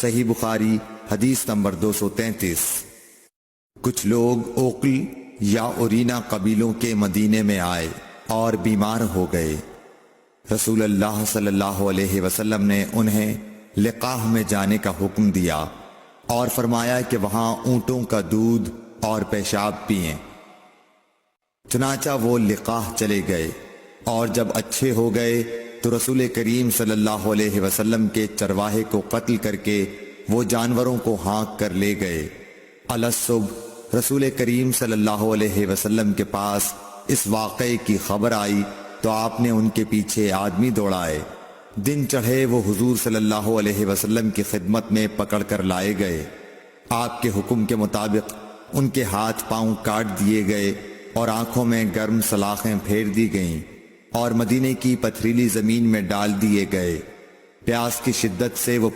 صحیح بخاری حدیث نمبر 233۔ کچھ لوگ اوقل یا اورینا قبیلوں کے مدینے میں آئے اور بیمار ہو گئے۔ رسول اللہ صلی اللہ علیہ وسلم نے انہیں لقاح میں جانے کا حکم دیا اور فرمایا کہ وہاں اونٹوں کا دودھ اور پیشاب پئیں۔ چنانچہ وہ لقاح چلے گئے، اور جب اچھے ہو گئے تو رسول کریم صلی اللہ علیہ وسلم کے چرواہے کو قتل کر کے وہ جانوروں کو ہانک کر لے گئے۔ الصبح رسول کریم صلی اللہ علیہ وسلم کے پاس اس واقعے کی خبر آئی تو آپ نے ان کے پیچھے آدمی دوڑائے۔ دن چڑھے وہ حضور صلی اللہ علیہ وسلم کی خدمت میں پکڑ کر لائے گئے۔ آپ کے حکم کے مطابق ان کے ہاتھ پاؤں کاٹ دیے گئے اور آنکھوں میں گرم سلاخیں پھیر دی گئیں اور مدینے کی پتھریلی زمین میں ڈال دیے گئے۔ پیاس کی شدت سے وہ